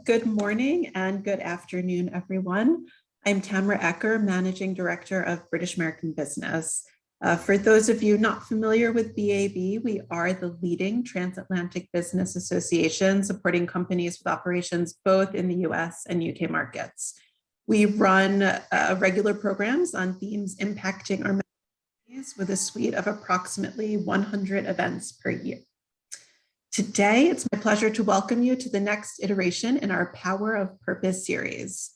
Good morning and good afternoon, everyone. I'm Tamara Ecker, Managing Director of British American Business. For those of you not familiar with BAB, we are the leading transatlantic business association supporting companies with operations both in the US and UK markets. We run regular programs on themes impacting our members with a suite of approximately 100 events per year. Today, it's my pleasure to welcome you to the next iteration in our Power of Purpose series.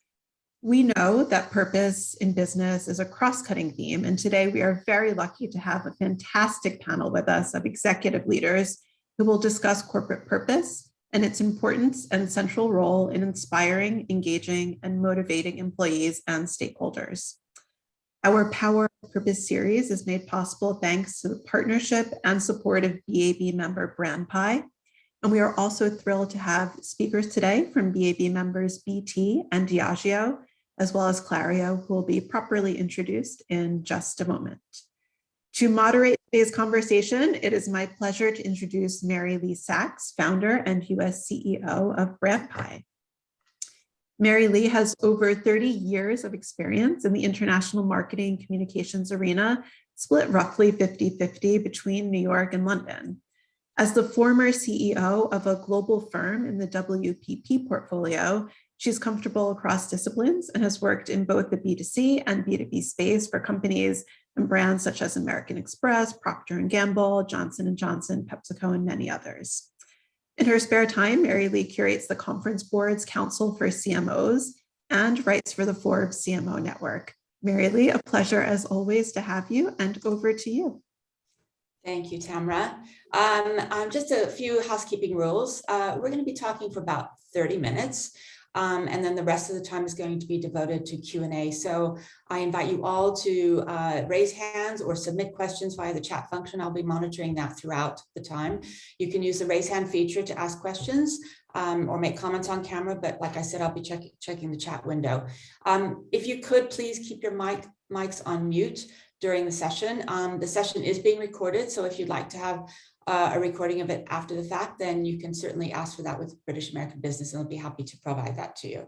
We know that purpose in business is a cross-cutting theme, and today we are very lucky to have a fantastic panel with us of executive leaders who will discuss corporate purpose and its importance and central role in inspiring, engaging, and motivating employees and stakeholders. Our Power of Purpose series is made possible thanks to the partnership and support of BAB member BrandPie. And we are also thrilled to have speakers today from BAB members BT and Diageo, as well as Clario, who will be properly introduced in just a moment. To moderate today's conversation, it is my pleasure to introduce Mary Lee Sachs, founder and US CEO of BrandPie. Mary Lee has over 30 years of experience in the international marketing communications arena, split roughly 50-50 between New York and London. As the former CEO of a global firm in the WPP portfolio, she's comfortable across disciplines and has worked in both the B2C and B2B space for companies and brands such as American Express, Procter & Gamble, Johnson & Johnson, PepsiCo, and many others. In her spare time, Mary Lee curates the Conference Board's Council for CMOs and writes for the Forbes CMO Network. Mary Lee, a pleasure as always to have you, and over to you. Thank you, Tamara. Just a few housekeeping rules. We're going to be talking for about 30 minutes. And then the rest of the time is going to be devoted to Q&A. So I invite you all to raise hands or submit questions via the chat function. I'll be monitoring that throughout the time. You can use the raise hand feature to ask questions or make comments on camera. But like I said, I'll be checking the chat window. If you could, please keep your mics on mute during the session. The session is being recorded. So if you'd like to have a recording of it after the fact, then you can certainly ask for that with British American Business, and I'll be happy to provide that to you.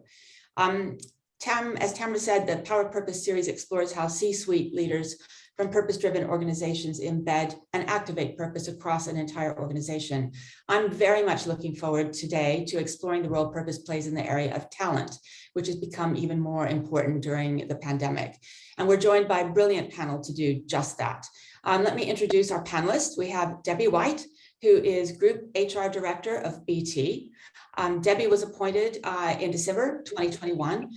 As Tamara said, the Power of Purpose series explores how C-suite leaders from purpose-driven organizations embed and activate purpose across an entire organization. I'm very much looking forward today to exploring the role purpose plays in the area of talent, which has become even more important during the pandemic. And we're joined by a brilliant panel to do just that. Let me introduce our panelists. We have Debbie White, who is Group HR Director of BT. Debbie was appointed in December 2021.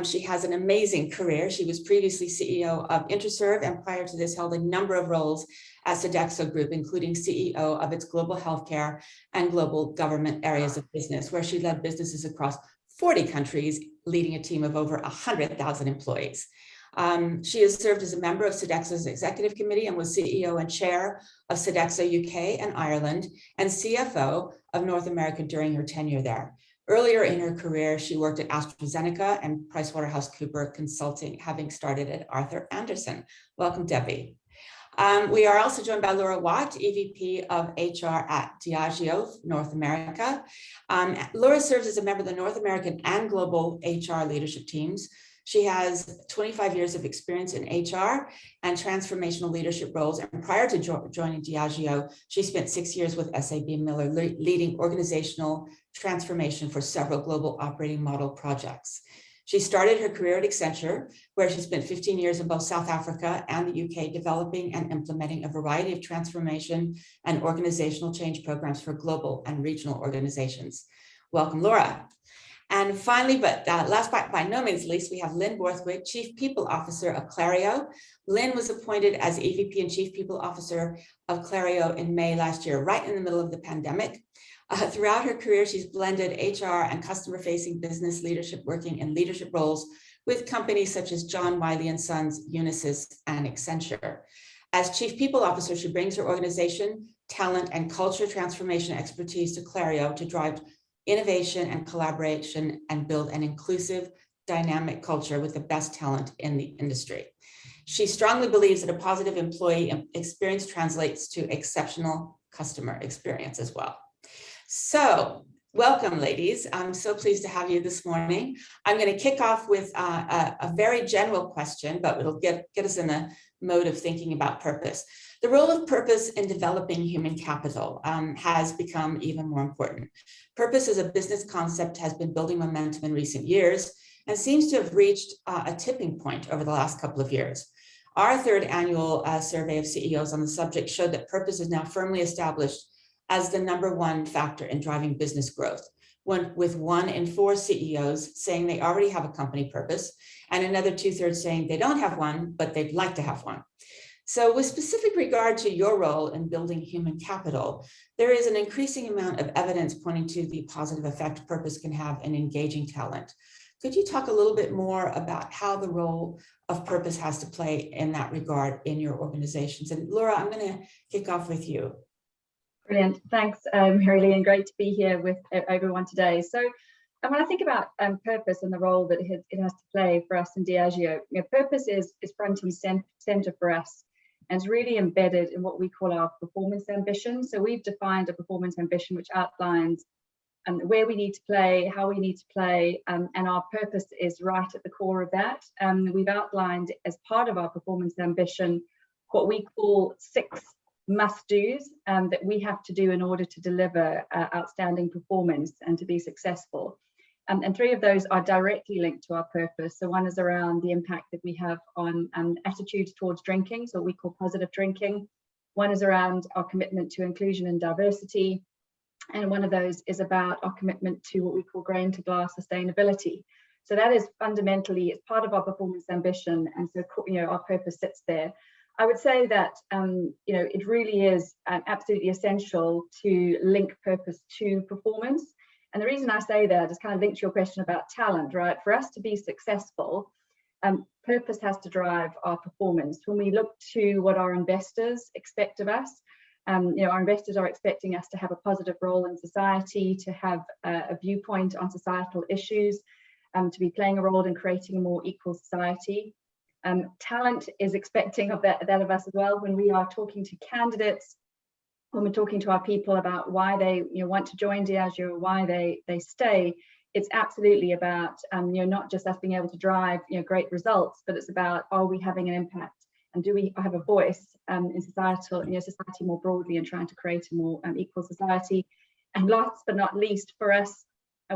She has an amazing career. She was previously CEO of Interserve, and prior to this held a number of roles at Sodexo Group, including CEO of its global healthcare and global government areas of business, where she led businesses across 40 countries, leading a team of over 100,000 employees. She has served as a member of Sodexo's executive committee and was CEO and chair of Sodexo UK and Ireland and CFO of North America during her tenure there. Earlier in her career, she worked at AstraZeneca and PricewaterhouseCoopers Consulting, having started at Arthur Andersen. Welcome, Debbie. We are also joined by Laura Watt, EVP of HR at Diageo North America. Laura serves as a member of the North American and global HR leadership teams. She has 25 years of experience in HR and transformational leadership roles. And prior to joining Diageo, she spent 6 years with SAB Miller, leading organizational transformation for several global operating model projects. She started her career at Accenture, where she spent 15 years in both South Africa and the UK, developing and implementing a variety of transformation and organizational change programs for global and regional organizations. Welcome, Laura. And finally, but last but by no means least, we have Lynn Borthwick, Chief People Officer of Clario. Lynn was appointed as EVP and Chief People Officer of Clario in May last year, right in the middle of the pandemic. Throughout her career, she's blended HR and customer-facing business leadership, working in leadership roles with companies such as John Wiley & Sons, Unisys, and Accenture. As Chief People Officer, she brings her organization, talent, and culture transformation expertise to Clario to drive innovation and collaboration and build an inclusive, dynamic culture with the best talent in the industry. She strongly believes that a positive employee experience translates to exceptional customer experience as well. So Welcome, ladies. I'm so pleased to have you this morning. I'm going to kick off with a very general question, but it'll get us in the mode of thinking about purpose. The role of purpose in developing human capital has become even more important. Purpose as a business concept has been building momentum in recent years and seems to have reached a tipping point over the last couple of years. Our third annual survey of CEOs on the subject showed that purpose is now firmly established as the #1 factor in driving business growth, with 1 in 4 CEOs saying they already have a company purpose, and another 2/3 saying they don't have one, but they'd like to have one. So with specific regard to your role in building human capital, there is an increasing amount of evidence pointing to the positive effect purpose can have in engaging talent. Could you talk a little bit more about how the role of purpose has to play in that regard in your organizations? And Laura, I'm going to kick off with you. Brilliant. Thanks, Mary-Lee, and great to be here with everyone today. So when I think about purpose and the role that it has to play for us in Diageo, purpose is front and center for us, and it's really embedded in what we call our performance ambition. So we've defined a performance ambition which outlines where we need to play, how we need to play, and our purpose is right at the core of that. We've outlined as part of our performance ambition what we call 6 must-dos that we have to do in order to deliver outstanding performance and to be successful. And 3 of those are directly linked to our purpose. So one is around the impact that we have on attitudes towards drinking, so what we call positive drinking. One is around our commitment to inclusion and diversity. And one of those is about our commitment to what we call grain to glass sustainability. So that is fundamentally, it's part of our performance ambition. And so, our purpose sits there. I would say that, it really is absolutely essential to link purpose to performance. And the reason I say that is kind of linked to your question about talent, right? For us to be successful, purpose has to drive our performance. When we look to what our investors expect of us, our investors are expecting us to have a positive role in society, to have a viewpoint on societal issues, to be playing a role in creating a more equal society. Talent is expecting of that of us as well. When we are talking to candidates, when we're talking to our people about why they want to join Diageo or why they stay, it's absolutely about not just us being able to drive great results, but it's about, are we having an impact, and do we have a voice in society more broadly, and trying to create a more equal society. And last but not least, for us,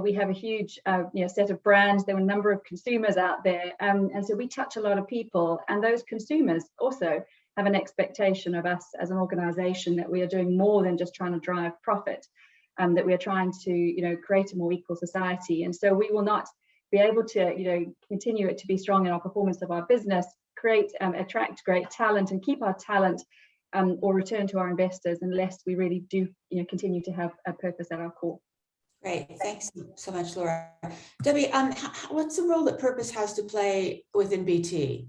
we have a huge set of brands. There are a number of consumers out there, and so we touch a lot of people, and those consumers also have an expectation of us as an organization that we are doing more than just trying to drive profit, that we are trying to create a more equal society. And so we will not be able to continue it to be strong in our performance of our business, attract great talent and keep our talent, or return to our investors, unless we really do continue to have a purpose at our core. Great, thanks so much, Laura. Debbie, what's the role that purpose has to play within BT?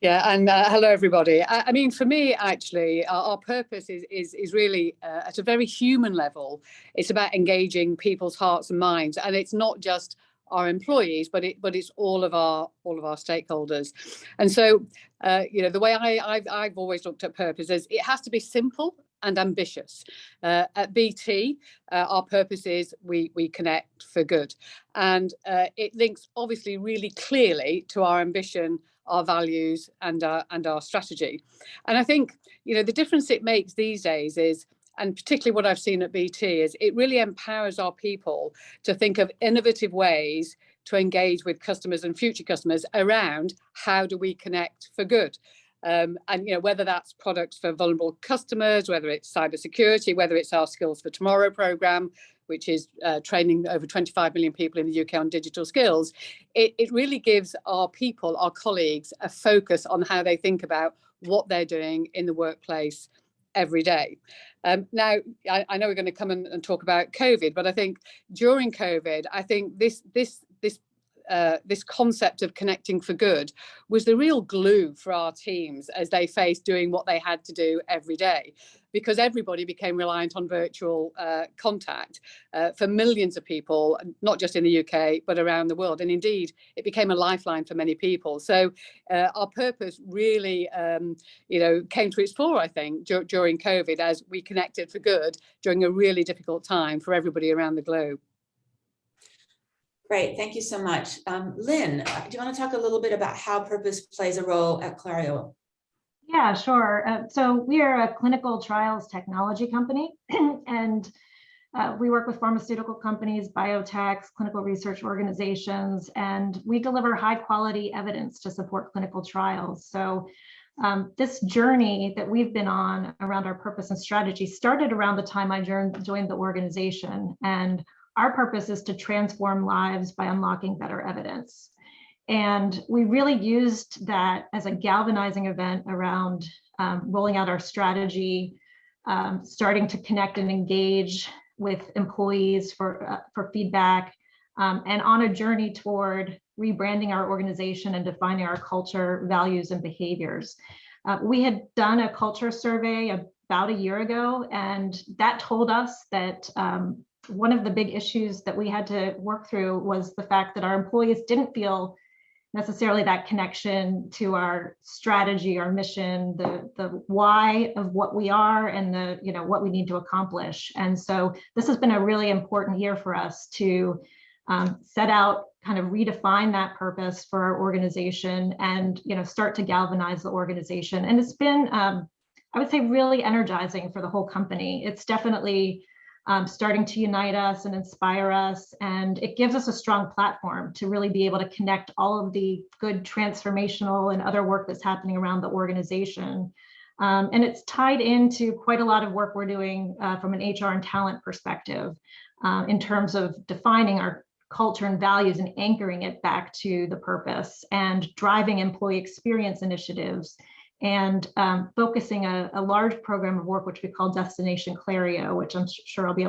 Yeah, and hello everybody. I mean, for me, actually, our purpose is really at a very human level. It's about engaging people's hearts and minds, and it's not just our employees, but it's all of our stakeholders. And so, the way I've always looked at purpose is it has to be simple and ambitious. At BT, our purpose is we connect for good, and it links obviously really clearly to our ambition, our values, and our strategy. And I think the difference it makes these days is, and particularly what I've seen at BT, is it really empowers our people to think of innovative ways to engage with customers and future customers around how do we connect for good. And whether that's products for vulnerable customers, whether it's cybersecurity, whether it's our Skills for Tomorrow programme, which is training over 25 million people in the UK on digital skills, it really gives our people, our colleagues, a focus on how they think about what they're doing in the workplace every day. Now, I know we're going to come and talk about COVID, but I think during COVID, I think this concept of connecting for good was the real glue for our teams as they faced doing what they had to do every day. because everybody became reliant on virtual contact for millions of people, not just in the UK, but around the world. And indeed, it became a lifeline for many people. So our purpose really, came to its fore, I think, during COVID, as we connected for good during a really difficult time for everybody around the globe. Great, thank you so much. Lynn, do you want to talk a little bit about how purpose plays a role at Clario? Yeah, sure. So we are a clinical trials technology company, and we work with pharmaceutical companies, biotechs, clinical research organizations, and we deliver high quality evidence to support clinical trials. So this journey that we've been on around our purpose and strategy started around the time I joined the organization. And our purpose is to transform lives by unlocking better evidence. And we really used that as a galvanizing event around rolling out our strategy, starting to connect and engage with employees for feedback, and on a journey toward rebranding our organization and defining our culture, values, and behaviors. We had done a culture survey about a year ago, and that told us that one of the big issues that we had to work through was the fact that our employees didn't feel necessarily that connection to our strategy, our mission, the why of what we are, and what we need to accomplish. And so this has been a really important year for us to set out, kind of redefine that purpose for our organization, and start to galvanize the organization. And it's been, I would say, really energizing for the whole company. It's definitely starting to unite us and inspire us. And it gives us a strong platform to really be able to connect all of the good transformational and other work that's happening around the organization. And it's tied into quite a lot of work we're doing from an HR and talent perspective in terms of defining our culture and values and anchoring it back to the purpose, and driving employee experience initiatives, and focusing a large program of work which we call Destination Clario, which I'm sure I'll be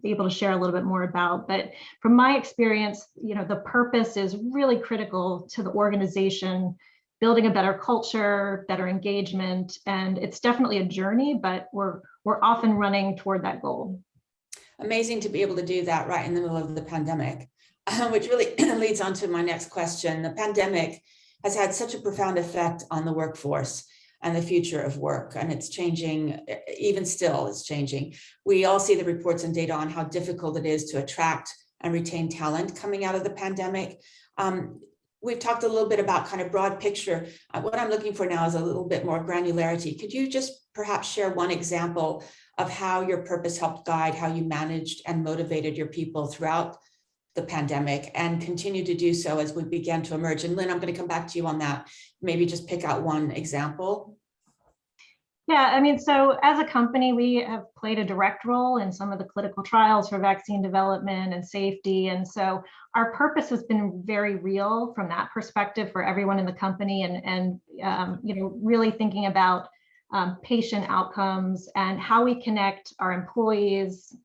able to share a little bit more about. But from my experience, the purpose is really critical to the organization, building a better culture, better engagement, and it's definitely a journey, but we're often running toward that goal. Amazing to be able to do that right in the middle of the pandemic, which really leads on to my next question. The pandemic has had such a profound effect on the workforce and the future of work, and it's changing. Even still, it's changing. We all see the reports and data on how difficult it is to attract and retain talent coming out of the pandemic. We've talked a little bit about kind of broad picture. What I'm looking for now is a little bit more granularity. Could you just perhaps share one example of how your purpose helped guide how you managed and motivated your people throughout the pandemic, and continue to do so as we begin to emerge? And Lynn, I'm going to come back to you on that. Maybe just pick out one example. Yeah, I mean, so as a company, we have played a direct role in some of the clinical trials for vaccine development and safety. And so our purpose has been very real from that perspective for everyone in the company, and really thinking about patient outcomes and how we connect our employees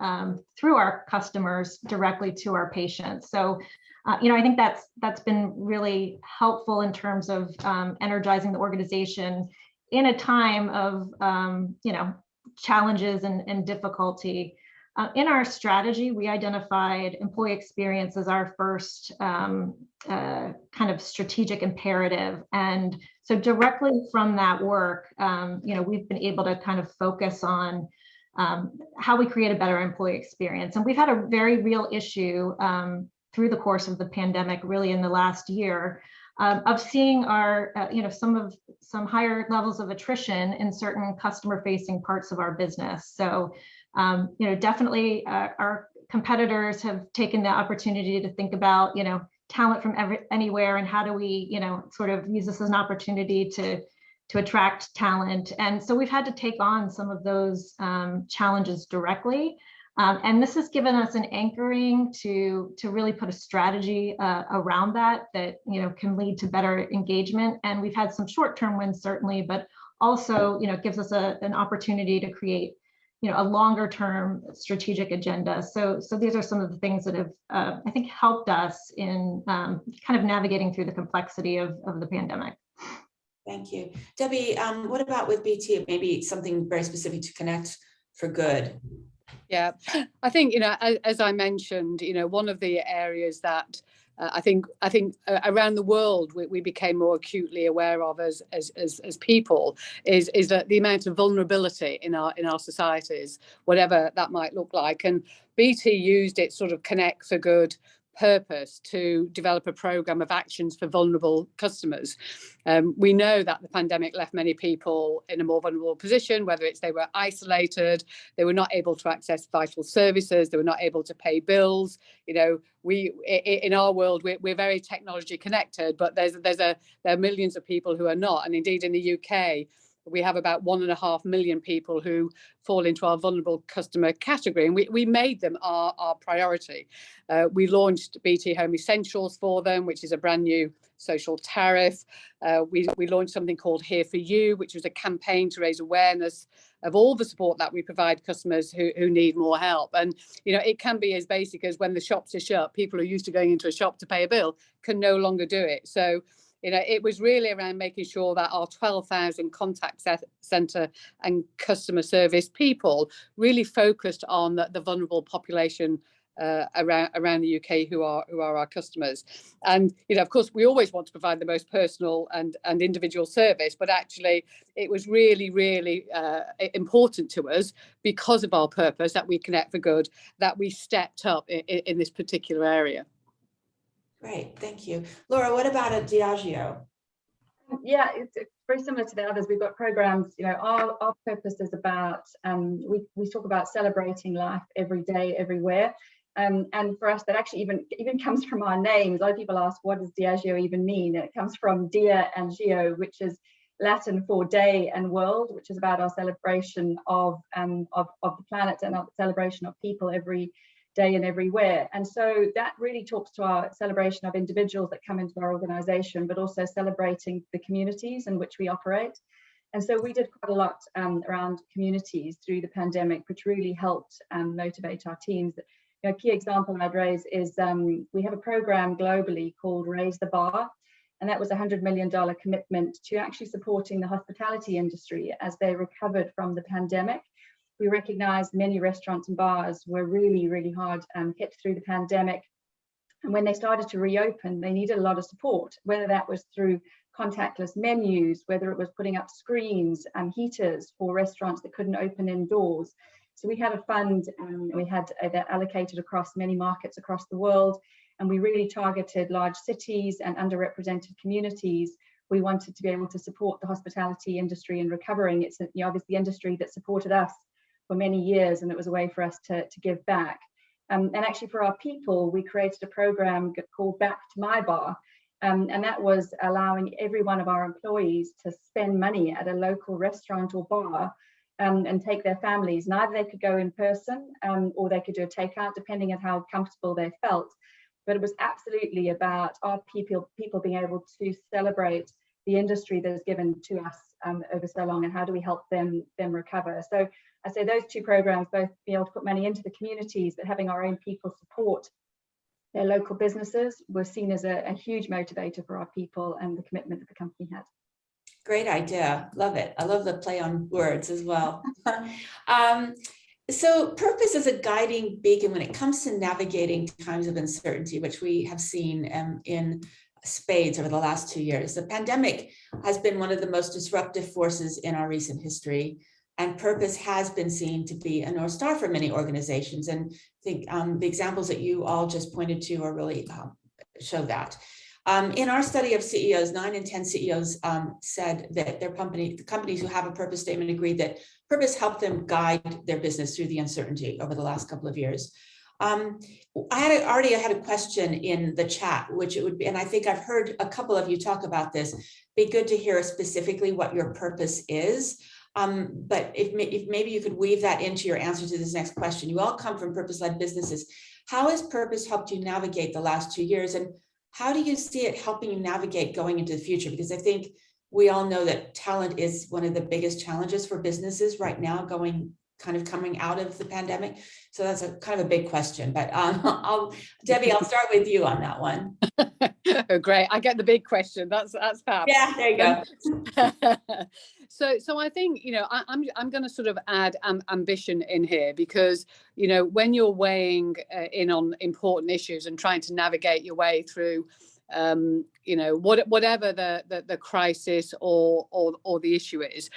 through our customers directly to our patients. So, I think that's been really helpful in terms of energizing the organization in a time of challenges and difficulty. In our strategy, we identified employee experience as our first kind of strategic imperative. And so directly from that work, we've been able to kind of focus on how we create a better employee experience. And we've had a very real issue through the course of the pandemic, really in the last year, of seeing our, some higher levels of attrition in certain customer-facing parts of our business. So, definitely our competitors have taken the opportunity to think about, talent from anywhere, and how do we, sort of use this as an opportunity to attract talent. And so we've had to take on some of those challenges directly. And this has given us an anchoring to really put a strategy around that can lead to better engagement. And we've had some short-term wins, certainly, but also, gives us an opportunity to create, a longer-term strategic agenda. So these are some of the things that have, I think, helped us in kind of navigating through the complexity of the pandemic. Thank you. Debbie, what about with BT? Maybe something very specific to connect for good. Yeah, I think, as I mentioned, one of the areas that I think around the world we became more acutely aware of as people is that the amount of vulnerability in our societies, whatever that might look like. And BT used its sort of Connect for Good purpose to develop a program of actions for vulnerable customers. We know that the pandemic left many people in a more vulnerable position, whether it's they were isolated, they were not able to access vital services, they were not able to pay bills. We in our world we're very technology connected, but there are millions of people who are not. And indeed in the UK we have about 1.5 million people who fall into our vulnerable customer category, and we made them our priority. We launched BT Home Essentials for them, which is a brand new social tariff. We launched something called Here For You, which was a campaign to raise awareness of all the support that we provide customers who need more help. And it can be as basic as when the shops are shut, people who are used to going into a shop to pay a bill can no longer do it. So it was really around making sure that our 12,000 contact centre and customer service people really focused on the vulnerable population around the UK who are our customers. And of course we always want to provide the most personal and individual service, but actually it was really important to us, because of our purpose that we connect for good, that we stepped up in this particular area. Great, thank you. Laura, what about at Diageo? Yeah, it's very similar to the others. We've got programs, our purpose is about, we talk about celebrating life every day, everywhere. And for us, that actually even comes from our names. A lot of people ask, what does Diageo even mean? And it comes from Dia and Geo, which is Latin for day and world, which is about our celebration of the planet and our celebration of people every day and everywhere. And so that really talks to our celebration of individuals that come into our organization, but also celebrating the communities in which we operate. And so we did quite a lot around communities through the pandemic, which really helped motivate our teams. A key example I'd raise is we have a program globally called Raise the Bar, and that was a $100 million commitment to actually supporting the hospitality industry as they recovered from the pandemic. We recognized many restaurants and bars were really hard hit through the pandemic. And when they started to reopen, they needed a lot of support, whether that was through contactless menus, whether it was putting up screens and heaters for restaurants that couldn't open indoors. So we had a fund we had that allocated across many markets across the world. And we really targeted large cities and underrepresented communities. We wanted to be able to support the hospitality industry in recovering. It's obviously the industry that supported us for many years, and it was a way for us to give back. And actually for our people, we created a program called Back to My Bar. And that was allowing every one of our employees to spend money at a local restaurant or bar and take their families. And either they could go in person or they could do a takeout, depending on how comfortable they felt. But it was absolutely about our people being able to celebrate the industry that is given to us over so long, and how do we help them recover. So I say those two programs, both being able to put money into the communities, but having our own people support their local businesses, was seen as a huge motivator for our people and the commitment that the company had. Great idea, love it. I love the play on words as well. So purpose is a guiding beacon when it comes to navigating times of uncertainty, which we have seen in spades over the last 2 years. The pandemic has been one of the most disruptive forces in our recent history, and purpose has been seen to be a North Star for many organizations. And I think the examples that you all just pointed to are really show that. In our study of CEOs, 9 in 10 CEOs said that the companies who have a purpose statement agreed that purpose helped them guide their business through the uncertainty over the last couple of years. I already had a question in the chat, which it would be, and I think I've heard a couple of you talk about this. Be good to hear specifically what your purpose is. But if maybe you could weave that into your answer to this next question. You all come from purpose-led businesses. How has purpose helped you navigate the last 2 years? And how do you see it helping you navigate going into the future? Because I think we all know that talent is one of the biggest challenges for businesses right now kind of coming out of the pandemic? So that's a kind of a big question, but Debbie, I'll start with you on that one. Oh, great. I get the big question. That's fab. Yeah, there you go. So I think, I'm going to sort of add ambition in here, because, when you're weighing in on important issues and trying to navigate your way through, whatever the crisis or the issue is,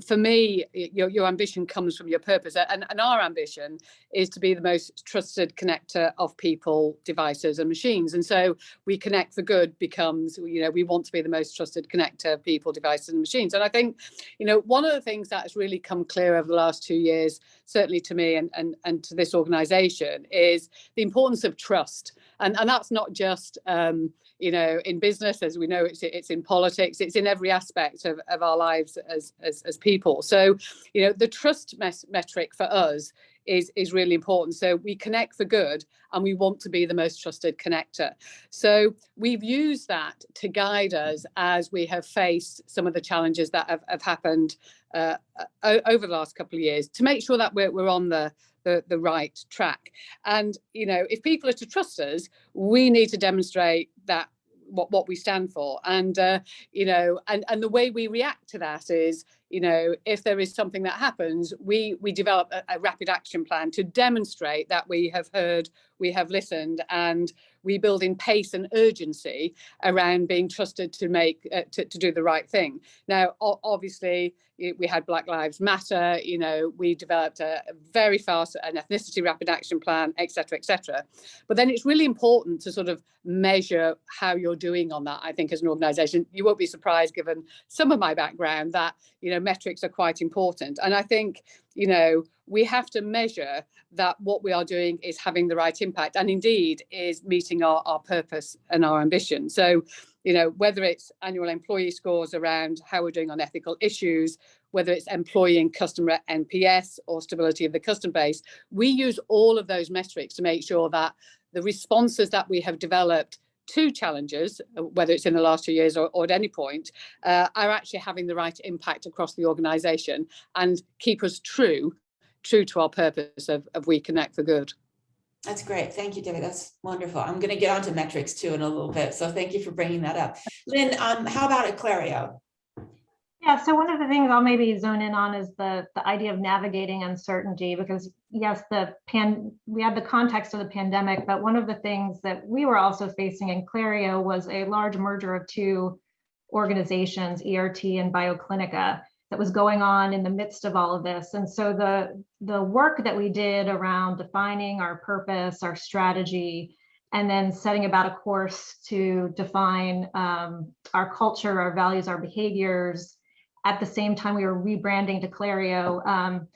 for me, your ambition comes from your purpose, and our ambition is to be the most trusted connector of people, devices, and machines. And so we connect for good becomes, we want to be the most trusted connector of people, devices, and machines. And I think, one of the things that has really come clear over the last 2 years, certainly to me and to this organization, is the importance of trust. And that's not just in business, as we know, it's in politics, it's in every aspect of our lives as people. So, the trust metric for us is really important. So we connect for good, and we want to be the most trusted connector. So we've used that to guide us as we have faced some of the challenges that have happened over the last couple of years, to make sure that we're on the right track. And if people are to trust us, we need to demonstrate that what we stand for. And and the way we react to that is, if there is something that happens, we develop a rapid action plan to demonstrate that we have heard, we have listened, and we build in pace and urgency around being trusted to make to do the right thing. Now, obviously, we had Black Lives Matter. We developed a very fast an ethnicity rapid action plan, etc., etc. But then it's really important to sort of measure how you're doing on that. I think as an organisation, you won't be surprised, given some of my background, that metrics are quite important. And I think we have to measure that what we are doing is having the right impact, and indeed is meeting our purpose and our ambition. So, whether it's annual employee scores around how we're doing on ethical issues, whether it's employee and customer NPS or stability of the customer base, we use all of those metrics to make sure that the responses that we have developed to challenges, whether it's in the last 2 years or at any point, are actually having the right impact across the organisation and keep us true to our purpose of we connect for good. That's great. Thank you, David. That's wonderful. I'm going to get onto metrics too in a little bit. So thank you for bringing that up. Lynn, how about at Clario? Yeah, so one of the things I'll maybe zone in on is the idea of navigating uncertainty, because yes, we had the context of the pandemic, but one of the things that we were also facing in Clario was a large merger of two organizations, ERT and BioClinica, that was going on in the midst of all of this. And so the work that we did around defining our purpose, our strategy, and then setting about a course to define our culture, our values, our behaviors, at the same time we were rebranding to Clario,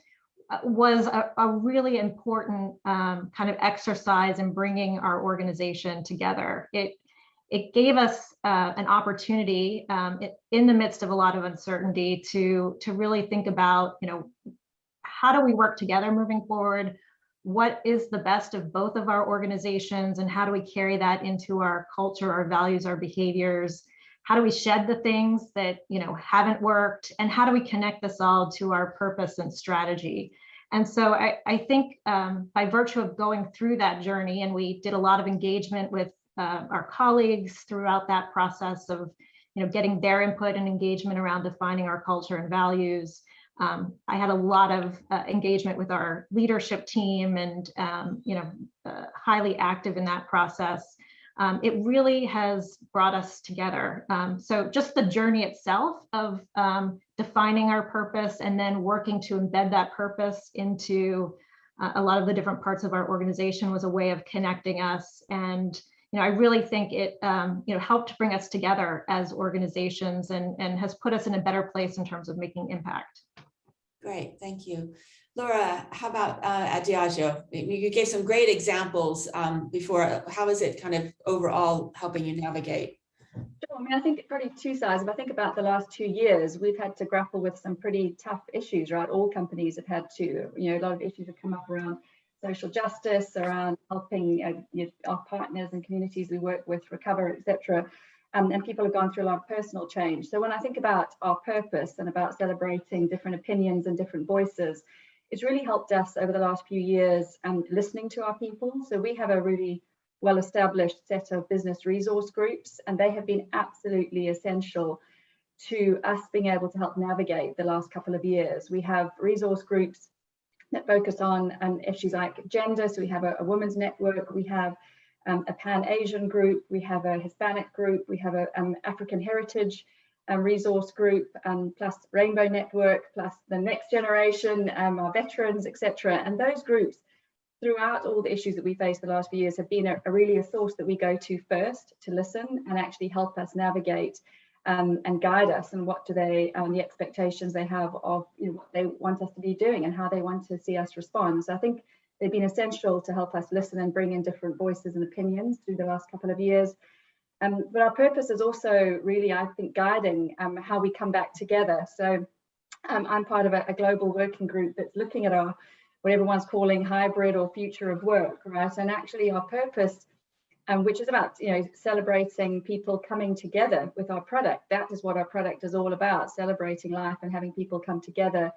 was a really important kind of exercise in bringing our organization together. It gave us an opportunity in the midst of a lot of uncertainty to really think about, how do we work together moving forward? What is the best of both of our organizations, and how do we carry that into our culture, our values, our behaviors? How do we shed the things that haven't worked, and how do we connect this all to our purpose and strategy? And so I think by virtue of going through that journey, and we did a lot of engagement with our colleagues throughout that process of getting their input and engagement around defining our culture and values. I had a lot of engagement with our leadership team, and highly active in that process. It really has brought us together. So just the journey itself of defining our purpose and then working to embed that purpose into a lot of the different parts of our organization was a way of connecting us. And I really think it helped bring us together as organizations, and has put us in a better place in terms of making impact. Great, thank you. Laura, how about at Diageo? You gave some great examples before. How is it kind of overall helping you navigate? Sure. I mean, I think probably two sides. If I think about the last 2 years, we've had to grapple with some pretty tough issues, right? All companies have had to, a lot of issues have come up around social justice, around helping our partners and communities we work with recover, etc. And people have gone through a lot of personal change. So when I think about our purpose and about celebrating different opinions and different voices, it's really helped us over the last few years listening to our people. So we have a really well-established set of business resource groups, and they have been absolutely essential to us being able to help navigate the last couple of years. We have resource groups that focus on issues like gender. So we have a women's network, we have a Pan-Asian group, we have a Hispanic group, we have a African heritage resource group, plus Rainbow Network, plus the next generation, our veterans, etc. And those groups, throughout all the issues that we faced the last few years, have been really a source that we go to first to listen and actually help us navigate and guide us, and what do they, the expectations they have of what they want us to be doing and how they want to see us respond. So I think they've been essential to help us listen and bring in different voices and opinions through the last couple of years. But our purpose is also really, I think, guiding how we come back together. So I'm part of a global working group that's looking at our, what everyone's calling hybrid or future of work, right? And actually our purpose, which is about celebrating people coming together with our product. That is what our product is all about, celebrating life and having people come together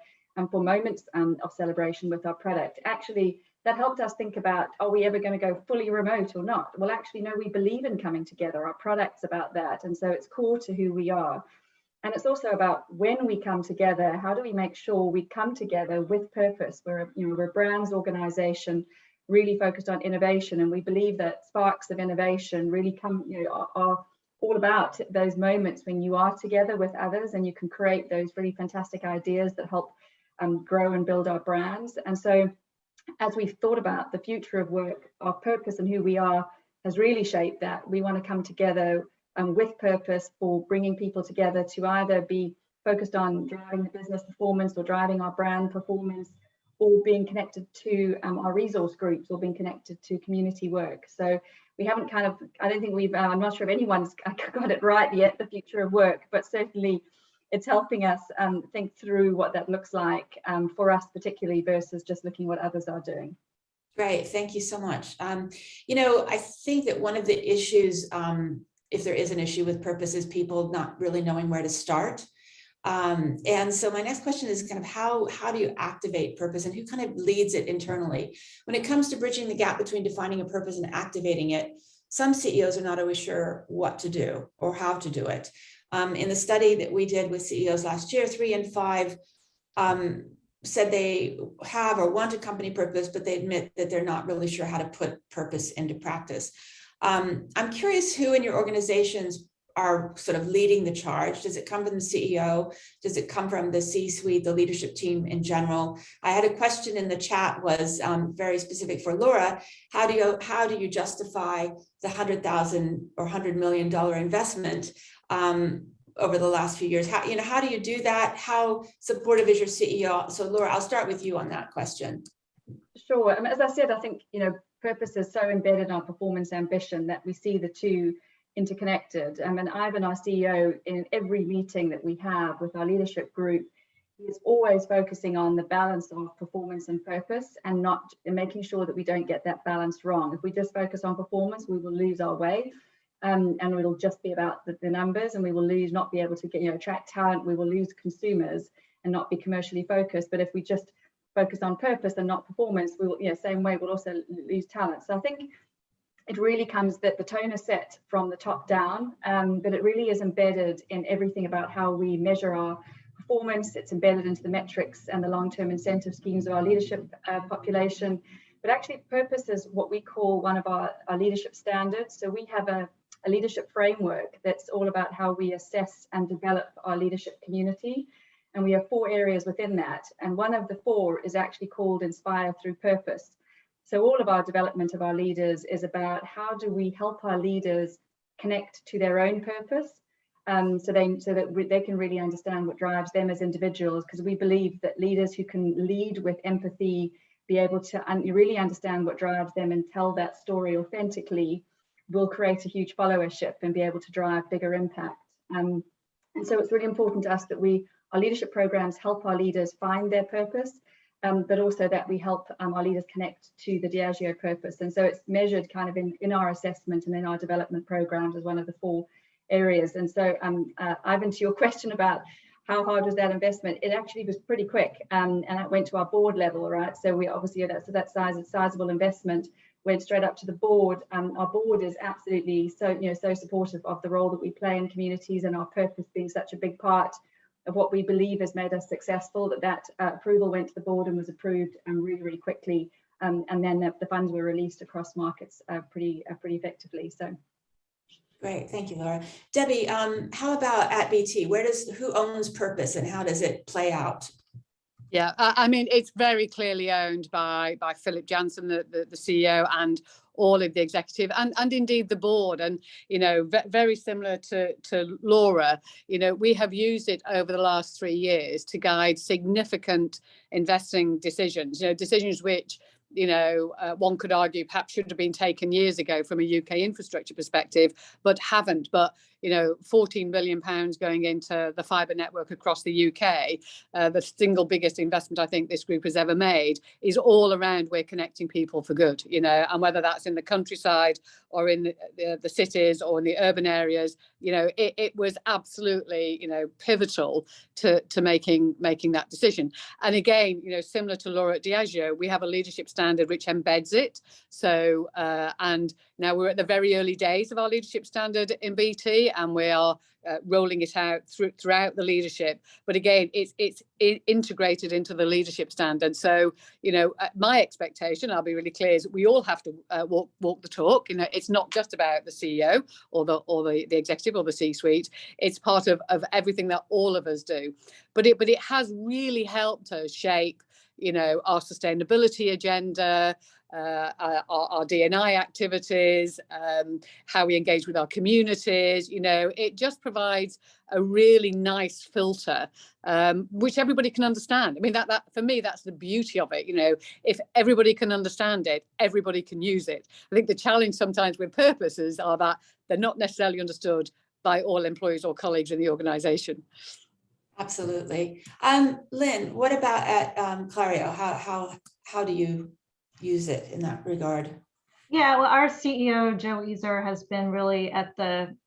for moments of celebration with our product. Actually, that helped us think about, are we ever going to go fully remote or not? Well, actually, no, we believe in coming together. Our product's about that. And so it's core to who we are. And it's also about when we come together, how do we make sure we come together with purpose? We're a brands organization really focused on innovation, and we believe that sparks of innovation really come, are all about those moments when you are together with others and you can create those really fantastic ideas that help grow and build our brands. And so as we've thought about the future of work, our purpose and who we are has really shaped that. We want to come together with purpose for bringing people together to either be focused on driving the business performance or driving our brand performance, or being connected to our resource groups, or being connected to community work. So we haven't I don't think we've, I'm not sure if anyone's got it right yet, the future of work, but certainly it's helping us think through what that looks like for us particularly, versus just looking what others are doing. Great, thank you so much. I think that one of the issues, if there is an issue with purpose, is people not really knowing where to start. And so my next question is kind of how do you activate purpose, and who kind of leads it internally? When it comes to bridging the gap between defining a purpose and activating it, some CEOs are not always sure what to do or how to do it. In the study that we did with CEOs last year, 3 in 5 said they have or want a company purpose, but they admit that they're not really sure how to put purpose into practice. I'm curious who in your organizations are sort of leading the charge. Does it come from the CEO? Does it come from the C-suite, the leadership team in general? I had a question in the chat, was very specific for Laura. How do you justify the $100,000 or $100 million investment over the last few years? How do you do that? How supportive is your CEO? So Laura, I'll start with you on that question. Sure. As I said, I think purpose is so embedded in our performance ambition that we see the two interconnected. And Ivan, our CEO, in every meeting that we have with our leadership group, he is always focusing on the balance of performance and purpose, and not making sure that we don't get that balance wrong. If we just focus on performance, we will lose our way, and it'll just be about the numbers, and we will not be able to attract talent. We will lose consumers and not be commercially focused. But if we just focus on purpose and not performance, we will, same way, we'll also lose talent. So I think it really comes that the tone is set from the top down, but it really is embedded in everything about how we measure our performance. It's embedded into the metrics and the long-term incentive schemes of our leadership population. But actually, purpose is what we call one of our leadership standards. So we have a leadership framework that's all about how we assess and develop our leadership community. And we have 4 areas within that. And one of the 4 is actually called Inspire Through Purpose. So all of our development of our leaders is about how do we help our leaders connect to their own purpose, so that they can really understand what drives them as individuals, because we believe that leaders who can lead with empathy, be able to really understand what drives them and tell that story authentically, will create a huge followership and be able to drive bigger impact. And so it's really important to us that our leadership programs help our leaders find their purpose, but also that we help our leaders connect to the Diageo purpose. And so it's measured kind of in our assessment and in our development programs as one of the 4 areas. And so Ivan, to your question about how hard was that investment? It actually was pretty quick, and it went to our board level, right? So we obviously, that sizable investment went straight up to the board. Our board is absolutely so supportive of the role that we play in communities, and our purpose being such a big part of what we believe has made us successful. That approval went to the board and was approved really, really quickly, and then the funds were released across markets pretty effectively. So. Great, thank you, Laura. Debbie, how about at BT? Who owns Purpose and how does it play out? Yeah, I mean, it's very clearly owned by Philip Jansen, the CEO, and all of the executive and indeed the board. And, very similar to Laura, we have used it over the last 3 years to guide significant investing decisions, decisions which one could argue perhaps should have been taken years ago from a UK infrastructure perspective, but haven't. But 14 billion pounds going into the fibre network across the UK, the single biggest investment I think this group has ever made, is all around we're connecting people for good, and whether that's in the countryside or in the cities or in the urban areas, it was absolutely, pivotal to making that decision. And again, similar to Laura at Diageo, we have a leadership standard which embeds it. So, and now we're at the very early days of our leadership standard in BT, and we are rolling it out throughout the leadership. But again, it's integrated into the leadership standard. So, my expectation, I'll be really clear, is we all have to walk the talk. It's not just about the CEO or the executive or the C-suite. It's part of everything that all of us do. But it has really helped us shape, our sustainability agenda, our D&I activities, how we engage with our communities. It just provides a really nice filter, which everybody can understand. I mean, that for me, that's the beauty of it. If everybody can understand it, everybody can use it. I think the challenge sometimes with purposes are that they're not necessarily understood by all employees or colleagues in the organisation. Absolutely. Lynn, what about at Clario? How do you use it in that regard? Yeah, well, our CEO, Joe Easer, has been really at the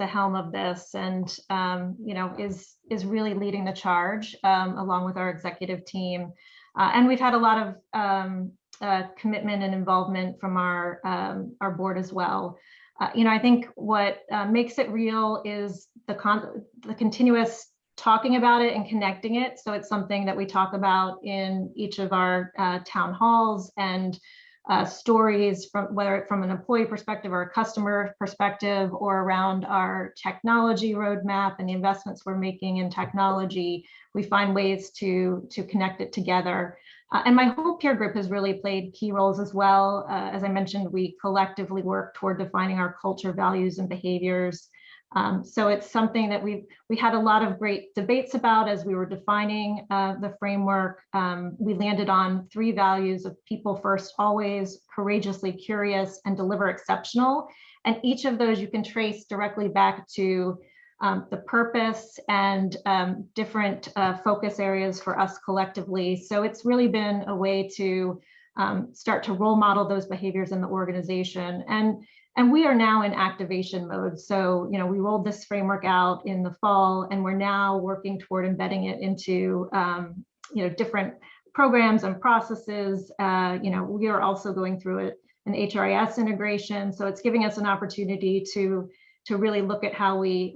helm of this, and is really leading the charge along with our executive team. And we've had a lot of commitment and involvement from our board as well. I think what makes it real is the continuous talking about it and connecting it. So it's something that we talk about in each of our town halls, and stories from from an employee perspective or a customer perspective, or around our technology roadmap and the investments we're making in technology. We find ways to connect it together. And my whole peer group has really played key roles as well. As I mentioned, we collectively work toward defining our culture, values, and behaviors. So it's something that we had a lot of great debates about as we were defining the framework. We landed on 3 values of people first, always, courageously curious, and deliver exceptional. And each of those you can trace directly back to the purpose and different focus areas for us collectively. So it's really been a way to start to role model those behaviors in the organization. And we are now in activation mode. So, we rolled this framework out in the fall, and we're now working toward embedding it into, different programs and processes. We are also going through an HRIS integration. So it's giving us an opportunity to really look at how we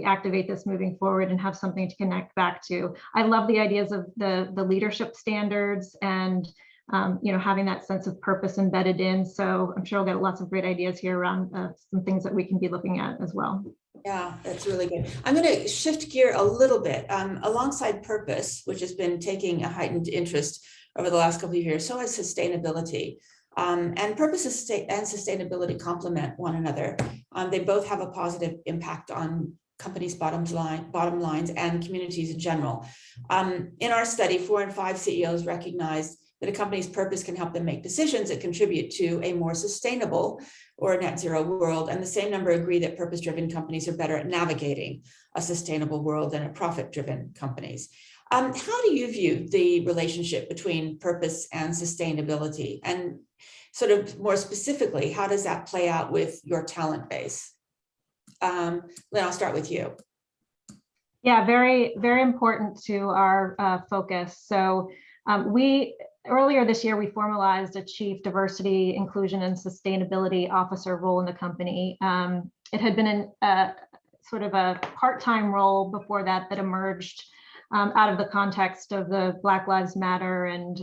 activate this moving forward and have something to connect back to. I love the ideas of the leadership standards and having that sense of purpose embedded in. So I'm sure I'll get lots of great ideas here around some things that we can be looking at as well. Yeah, that's really good. I'm going to shift gear a little bit. Alongside purpose, which has been taking a heightened interest over the last couple of years, so has sustainability. And purpose and sustainability complement one another. They both have a positive impact on companies' bottom lines and communities in general. In our study, 4 in 5 CEOs recognized that a company's purpose can help them make decisions that contribute to a more sustainable or net zero world. And the same number agree that purpose-driven companies are better at navigating a sustainable world than profit-driven companies. How do you view the relationship between purpose and sustainability? And sort of more specifically, how does that play out with your talent base? Lynn, I'll start with you. Yeah, very, very important to our focus. So earlier this year, we formalized a Chief Diversity, Inclusion, and Sustainability Officer role in the company. It had been sort of a part-time role before that emerged out of the context of the Black Lives Matter. And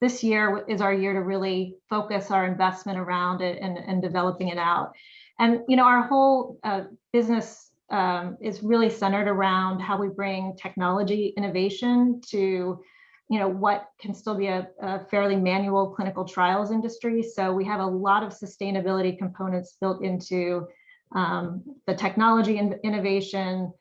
this year is our year to really focus our investment around it and developing it out. And our whole business is really centered around how we bring technology innovation to what can still be a fairly manual clinical trials industry. So we have a lot of sustainability components built into the technology and innovation.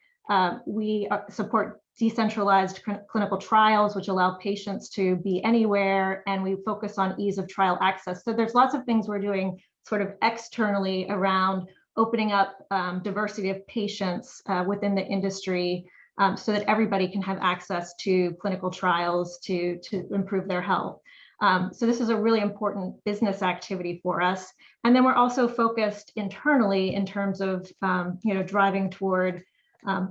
We support decentralized clinical trials, which allow patients to be anywhere, and we focus on ease of trial access. So there's lots of things we're doing sort of externally around opening up diversity of patients within the industry so that everybody can have access to clinical trials to improve their health. So this is a really important business activity for us. And then we're also focused internally in terms of driving toward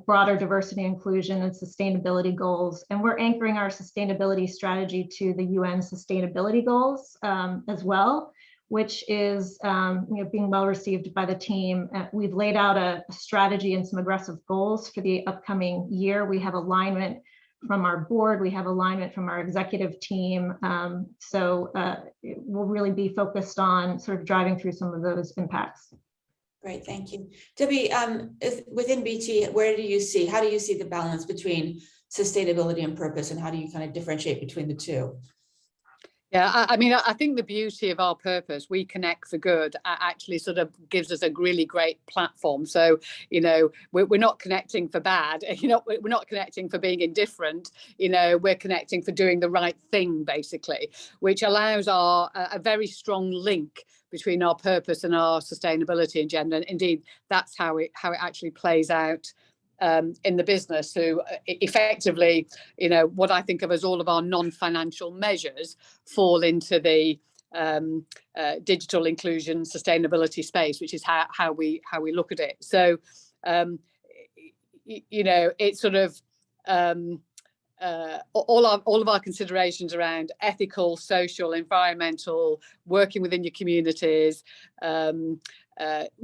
broader diversity, inclusion, and sustainability goals. And we're anchoring our sustainability strategy to the UN sustainability goals as well, which is being well received by the team. We've laid out a strategy and some aggressive goals for the upcoming year. We have alignment from our board, we have alignment from our executive team. So we'll really be focused on sort of driving through some of those impacts. Great, thank you. Debbie, within BT, how do you see the balance between sustainability and purpose, and how do you kind of differentiate between the two? Yeah, I mean, I think the beauty of our purpose, we connect for good, actually sort of gives us a really great platform. So, we're not connecting for bad, we're not connecting for being indifferent, we're connecting for doing the right thing, basically, which allows a very strong link between our purpose and our sustainability agenda. And indeed, that's how it actually plays out in the business. So effectively, what I think of as all of our non-financial measures fall into the digital inclusion sustainability space, which is how we look at it. So it's sort of all of our considerations around ethical, social, environmental, working within your communities,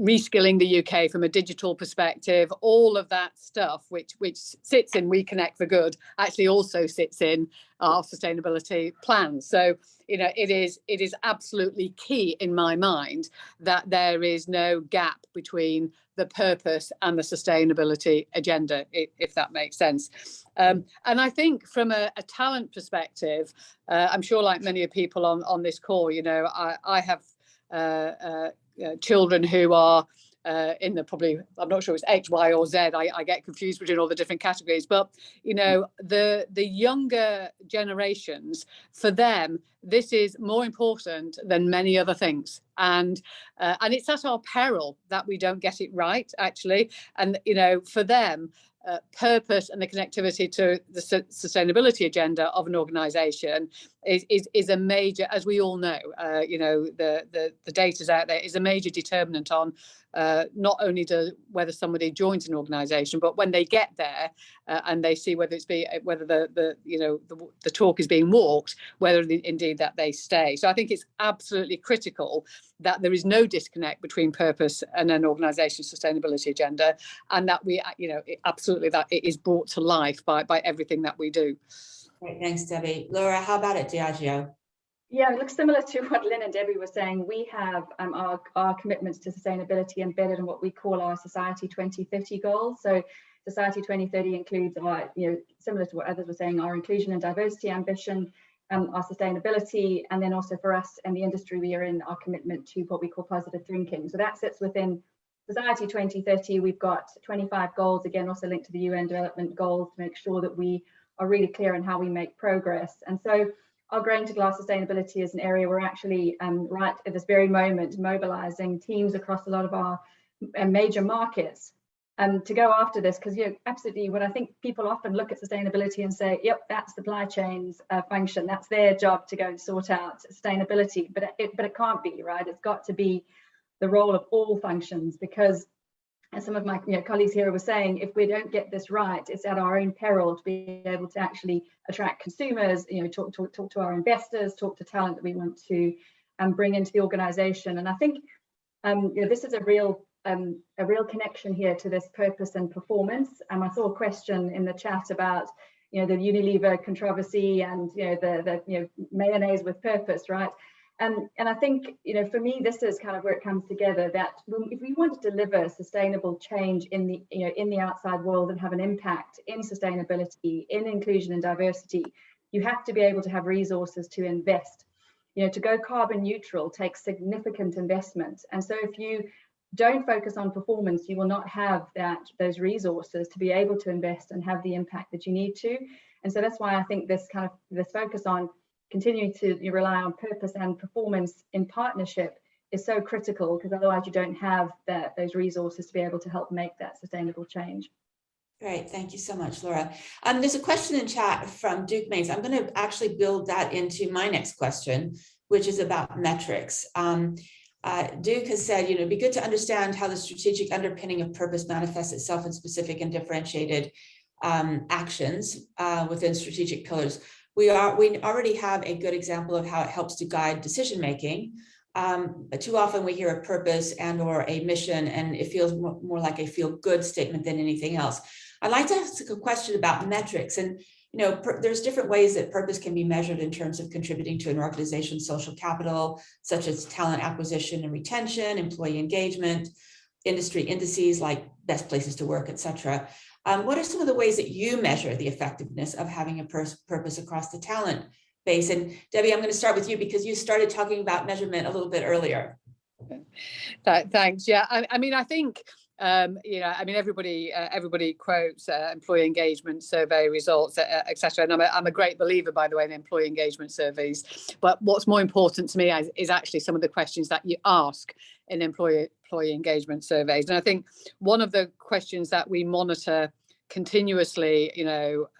reskilling the UK from a digital perspective, all of that stuff which sits in We Connect for Good actually also sits in our sustainability plans. So it is absolutely key in my mind that there is no gap between the purpose and the sustainability agenda, if that makes sense. And I think from a talent perspective, I'm sure like many people on this call, I have children who are in the probably, I'm not sure it's X, Y, or Z. I get confused between all the different categories, but the younger generations, for them, this is more important than many other things, and it's at our peril that we don't get it right, actually. And for them, purpose and the connectivity to the sustainability agenda of an organization is a major, as we all know, the data's out there, is a major determinant on not only whether somebody joins an organization, but when they get there and they see whether the talk is being walked, whether indeed that they stay. So I think it's absolutely critical that there is no disconnect between purpose and an organization's sustainability agenda, and that we absolutely that it is brought to life by everything that we do. Great, thanks, Debbie. Laura, how about at Diageo? Yeah, it looks similar to what Lynn and Debbie were saying. We have our commitments to sustainability embedded in what we call our Society 2030 goals. So Society 2030 includes our, similar to what others were saying, our inclusion and diversity ambition, our sustainability, and then also for us and the industry we are in, our commitment to what we call positive thinking. So that sits within Society 2030. We've got 25 goals, again, also linked to the UN development goals, to make sure that we are really clear on how we make progress. And so our Growing to Glass sustainability is an area we're actually right at this very moment mobilizing teams across a lot of our major markets to go after this, because absolutely, what I think people often look at sustainability and say, yep, that's supply chain's function, that's their job to go and sort out sustainability, but it can't be, right? It's got to be the role of all functions, because as some of my colleagues here were saying, if we don't get this right, it's at our own peril to be able to actually attract consumers, talk to our investors, talk to talent that we want to bring into the organization. And I think this is a real connection here to this purpose and performance. I saw a question in the chat about the Unilever controversy and the mayonnaise with purpose, right? And I think, for me, this is kind of where it comes together, that if we want to deliver sustainable change in the outside world and have an impact in sustainability, in inclusion and diversity, you have to be able to have resources to invest. To go carbon neutral takes significant investment. And so if you don't focus on performance, you will not have those resources to be able to invest and have the impact that you need to. And so that's why I think this focus on continuing to rely on purpose and performance in partnership is so critical, because otherwise you don't have those resources to be able to help make that sustainable change. Great, thank you so much, Laura. There's a question in chat from Duke Mays. I'm going to actually build that into my next question, which is about metrics. Duke has said, it'd be good to understand how the strategic underpinning of purpose manifests itself in specific and differentiated actions within strategic pillars. We already have a good example of how it helps to guide decision-making. But too often we hear a purpose and or a mission, and it feels more like a feel-good statement than anything else. I'd like to ask a question about metrics. And there's different ways that purpose can be measured in terms of contributing to an organization's social capital, such as talent acquisition and retention, employee engagement, industry indices like best places to work, et cetera. What are some of the ways that you measure the effectiveness of having a purpose across the talent base? And Debbie, I'm going to start with you because you started talking about measurement a little bit earlier. Thanks. Yeah, I mean, I think, everybody quotes employee engagement survey results, etc. And I'm a great believer, by the way, in employee engagement surveys. But what's more important to me is actually some of the questions that you ask in employee engagement surveys. And I think one of the questions that we monitor continuously,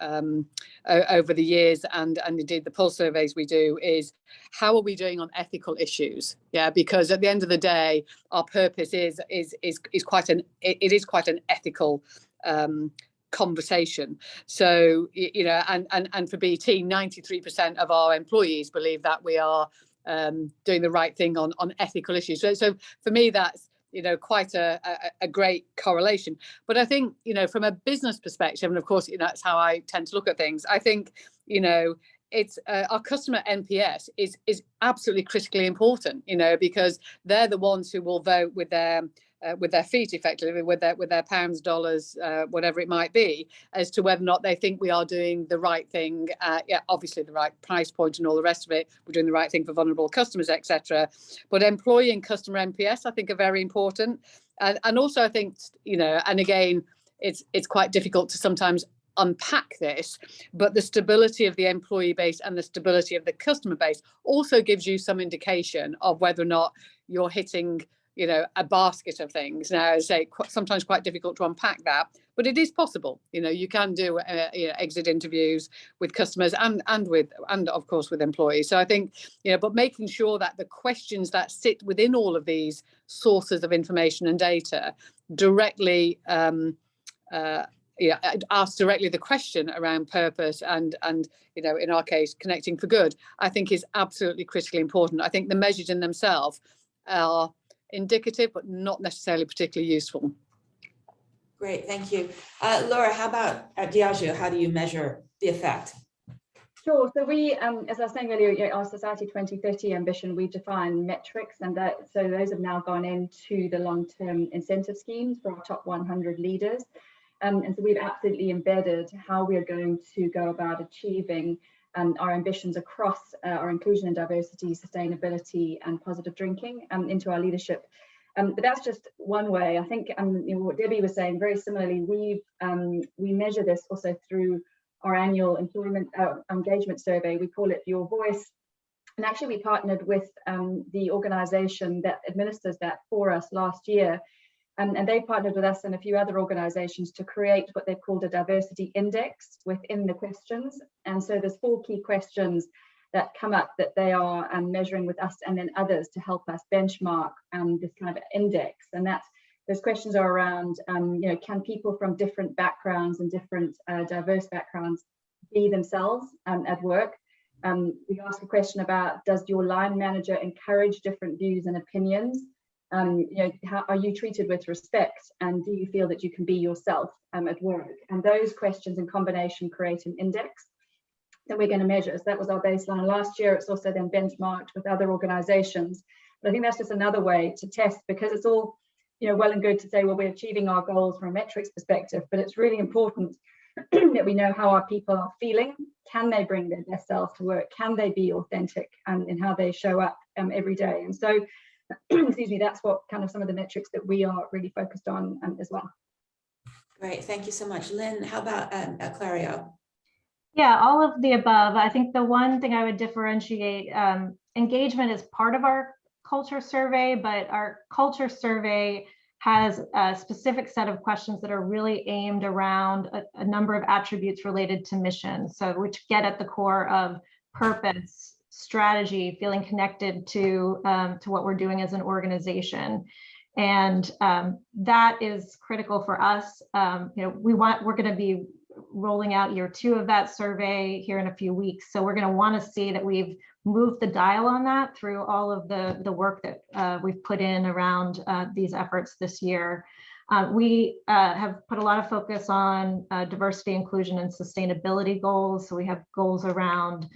over the years, and indeed the pulse surveys we do, is how are we doing on ethical issues? Yeah, because at the end of the day, our purpose is quite an ethical conversation. So and for BT, 93% of our employees believe that we are doing the right thing on ethical issues. So for me, that's quite a great correlation. But I think, from a business perspective, and of course, that's how I tend to look at things. I think, it's our customer NPS is absolutely critically important, because they're the ones who will vote with their feet, effectively, with their pounds, dollars, whatever it might be, as to whether or not they think we are doing the right thing. Obviously the right price point and all the rest of it. We're doing the right thing for vulnerable customers, etc. But employee and customer NPS, I think, are very important. And also, I think, and again, it's quite difficult to sometimes unpack this, but the stability of the employee base and the stability of the customer base also gives you some indication of whether or not you're hitting a basket of things. Now, as I say, sometimes quite difficult to unpack that, but it is possible. You can do exit interviews with customers and of course with employees. So I think, but making sure that the questions that sit within all of these sources of information and data directly ask directly the question around purpose and in our case, connecting for good, I think is absolutely critically important. I think the measures in themselves are indicative, but not necessarily particularly useful. Great, thank you. Laura, how about at Diageo, how do you measure the effect? Sure. So we, as I was saying earlier, our Society 2030 ambition, we define metrics, and so those have now gone into the long-term incentive schemes for our top 100 leaders. And so we've absolutely embedded how we are going to go about achieving our ambitions across our inclusion and diversity, sustainability, and positive drinking into our leadership. But that's just one way. I think what Debbie was saying, very similarly, we measure this also through our annual employment engagement survey. We call it Your Voice. And actually, we partnered with the organization that administers that for us last year. And they partnered with us and a few other organizations to create what they've called a diversity index within the questions. And so there's 4 key questions that come up that they are measuring with us and then others to help us benchmark this kind of index. And that's those questions are around, can people from different backgrounds and different diverse backgrounds be themselves at work? We ask a question about, does your line manager encourage different views and opinions? How are you treated with respect? And do you feel that you can be yourself at work? And those questions in combination create an index that we're going to measure. So that was our baseline last year. It's also then benchmarked with other organizations. But I think that's just another way to test, because it's all, well and good to say, well, we're achieving our goals from a metrics perspective, but it's really important that we know how our people are feeling. Can they bring their best selves to work? Can they be authentic in how they show up every day? And so, excuse me, that's what kind of some of the metrics that we are really focused on as well. Great, thank you so much. Lynn, how about Clario? Yeah, all of the above. I think the one thing I would differentiate, engagement is part of our culture survey, but our culture survey has a specific set of questions that are really aimed around a number of attributes related to mission, so which get at the core of purpose, strategy, feeling connected to what we're doing as an organization. And that is critical for us. We're going to be rolling out year 2 of that survey here in a few weeks. So we're going to want to see that we've moved the dial on that through all of the work that we've put in around these efforts this year. We have put a lot of focus on diversity, inclusion, and sustainability goals. So we have goals around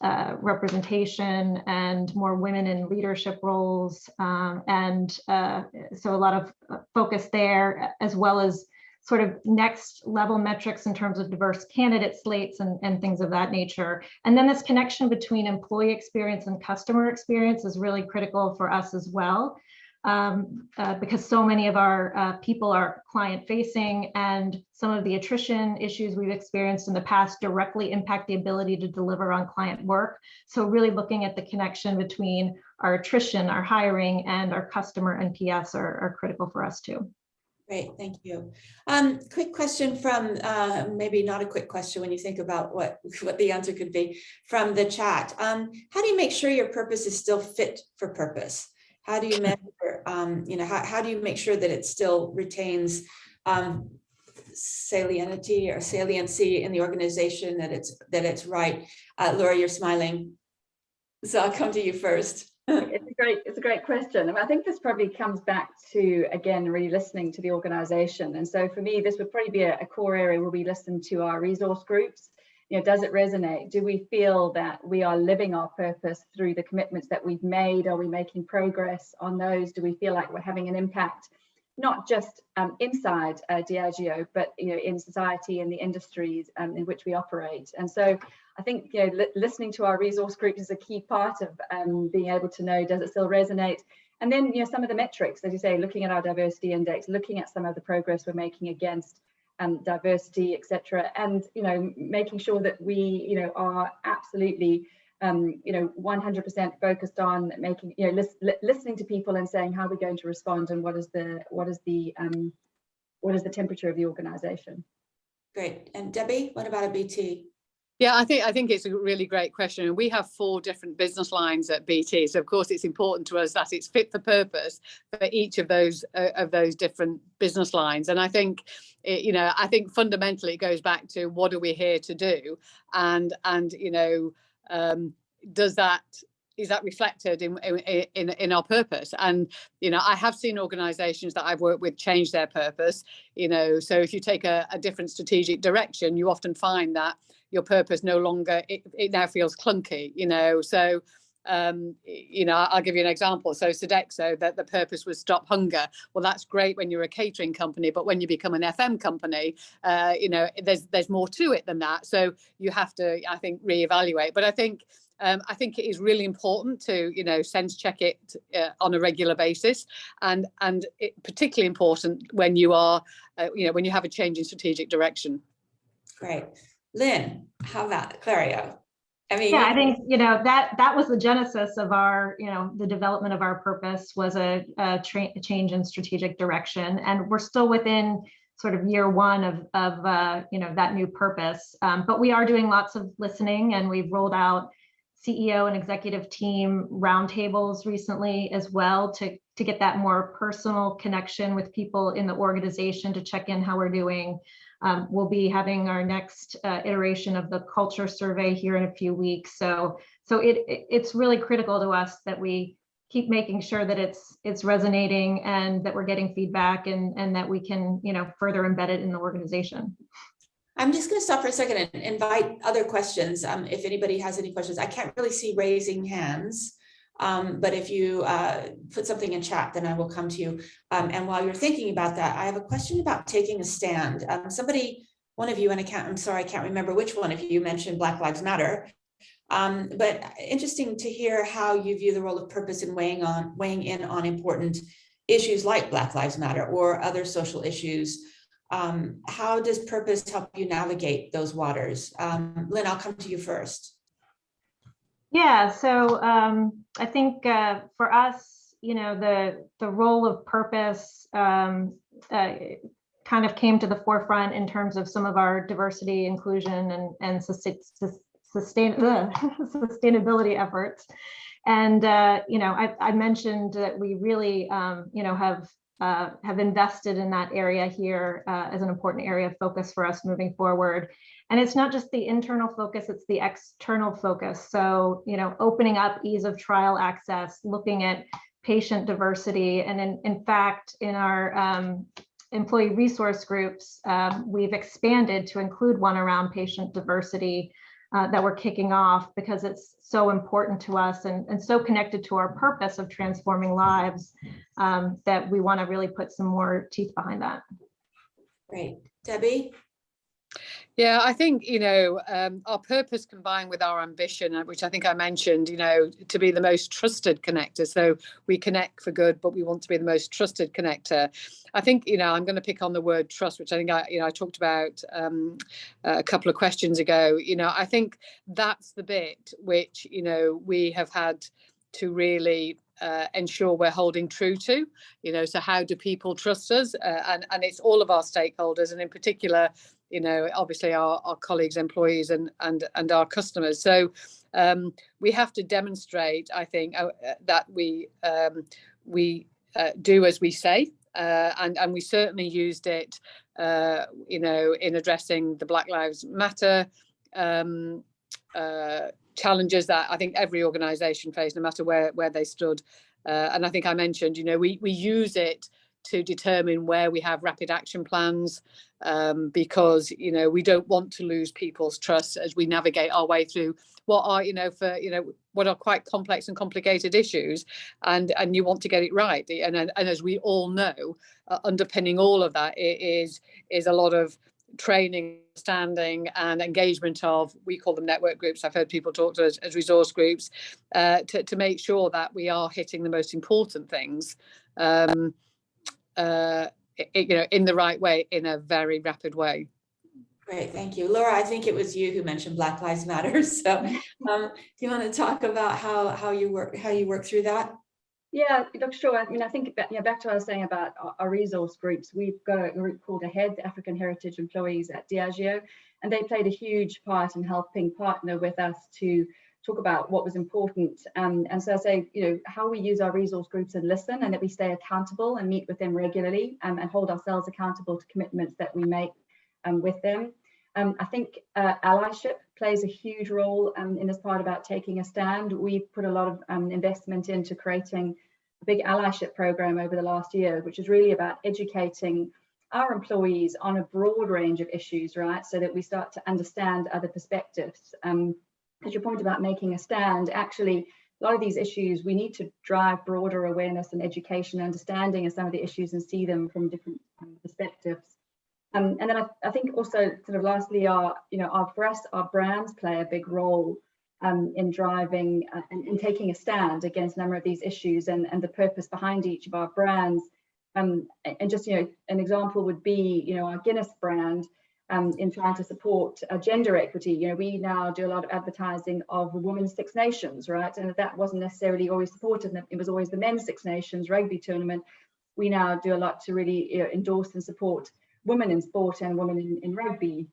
representation and more women in leadership roles. So a lot of focus there, as well as sort of next level metrics in terms of diverse candidate slates and things of that nature. And then this connection between employee experience and customer experience is really critical for us as well, because so many of our people are client facing, and some of the attrition issues we've experienced in the past directly impact the ability to deliver on client work. So really looking at the connection between our attrition, our hiring, and our customer NPS are critical for us too. Great, thank you. Quick question from, maybe not a quick question when you think about what the answer could be from the chat. How do you make sure your purpose is still fit for purpose? How do you measure, how do you make sure that it still retains saliency in the organization, that it's right? Laura, you're smiling, so I'll come to you first. It's a great question. I think this probably comes back to, again, really listening to the organization. And so for me, this would probably be a core area where we listen to our resource groups. Does it resonate? Do we feel that we are living our purpose through the commitments that we've made? Are we making progress on those? Do we feel like we're having an impact, not just inside Diageo, but in society and the industries in which we operate? And so I think listening to our resource groups is a key part of being able to know, does it still resonate? And then some of the metrics, as you say, looking at our diversity index, looking at some of the progress we're making against diversity, etc., and making sure that we are absolutely 100% focused on making listening to people and saying how we're going to respond, and what is the temperature of the organization. Great. And Debbie, what about a BT? Yeah, I think it's a really great question. And we have 4 different business lines at BT. So of course it's important to us that it's fit for purpose for each of those different business lines. And I think, I think fundamentally it goes back to, what are we here to do? And is that reflected in our purpose? And I have seen organizations that I've worked with change their purpose. So if you take a different strategic direction, you often find that your purpose no longer, it now feels clunky. So I'll give you an example. So Sodexo, that the purpose was stop hunger. Well, that's great when you're a catering company, but when you become an FM company, there's more to it than that. So you have to, I think, reevaluate. But I think it is really important to, sense check it on a regular basis, and it particularly important when you are, when you have a change in strategic direction. Great. Lynn, how about Clario? I think, that was the genesis of our, the development of our purpose was a change in strategic direction. And we're still within sort of year 1 of that new purpose. But we are doing lots of listening, and we've rolled out CEO and executive team roundtables recently as well to get that more personal connection with people in the organization, to check in how we're doing. We'll be having our next iteration of the culture survey here in a few weeks. So it's really critical to us that we keep making sure that it's resonating and that we're getting feedback and that we can, further embed it in the organization. I'm just going to stop for a second and invite other questions. If anybody has any questions, I can't really see raising hands. But if you put something in chat, then I will come to you. And while you're thinking about that, I have a question about taking a stand. One of you, and I'm sorry, I can't remember which one of you mentioned Black Lives Matter. But interesting to hear how you view the role of purpose in weighing in on important issues like Black Lives Matter or other social issues. How does purpose help you navigate those waters? Lynn, I'll come to you first. Yeah, so I think for us, the role of purpose kind of came to the forefront in terms of some of our diversity, inclusion, and sustainability efforts. And I mentioned that we really have invested in that area here as an important area of focus for us moving forward. And it's not just the internal focus, it's the external focus. So, opening up ease of trial access, looking at patient diversity. And in fact, in our employee resource groups, we've expanded to include one around patient diversity that we're kicking off because it's so important to us and so connected to our purpose of transforming lives that we want to really put some more teeth behind that. Great. Debbie? Yeah, I think, our purpose combined with our ambition, which I think I mentioned, to be the most trusted connector. So we connect for good, but we want to be the most trusted connector. I think, I'm going to pick on the word trust, which I think I talked about a couple of questions ago. I think that's the bit which, we have had to really ensure we're holding true to, so how do people trust us? And it's all of our stakeholders, and in particular, obviously our colleagues, employees, and our customers. So we have to demonstrate, I think, that we do as we say, and we certainly used it, in addressing the Black Lives Matter challenges that I think every organisation faced, no matter where they stood. And I think I mentioned, we use it to determine where we have rapid action plans, because we don't want to lose people's trust as we navigate our way through what are what are quite complex and complicated issues, and you want to get it right. And as we all know, underpinning all of that is a lot of training, standing, and engagement of, we call them network groups. I've heard people talk to us as resource groups, to make sure that we are hitting the most important things, in the right way, in a very rapid way. Great, thank you. Laura, I think it was you who mentioned Black Lives Matter. So do you want to talk about how you work through that? Yeah, Dr. Shaw, I think back to what I was saying about our resource groups. We've got a group called AHEAD, the African Heritage Employees at Diageo, and they played a huge part in helping partner with us to talk about what was important. And so I say, how we use our resource groups and listen, and that we stay accountable and meet with them regularly, and hold ourselves accountable to commitments that we make with them. I think allyship plays a huge role in this part about taking a stand. We've put a lot of investment into creating a big allyship program over the last year, which is really about educating our employees on a broad range of issues, right? So that we start to understand other perspectives. As your point about making a stand, actually, a lot of these issues, we need to drive broader awareness and education, understanding of some of the issues and see them from different perspectives. And then I think also sort of lastly, for us, our brands play a big role in driving and taking a stand against a number of these issues and the purpose behind each of our brands. And just, an example would be, our Guinness brand in trying to support gender equity. We now do a lot of advertising of the Women's Six Nations, right? And that wasn't necessarily always supported. It was always the Men's Six Nations rugby tournament. We now do a lot to really endorse and support women in sport and women in rugby.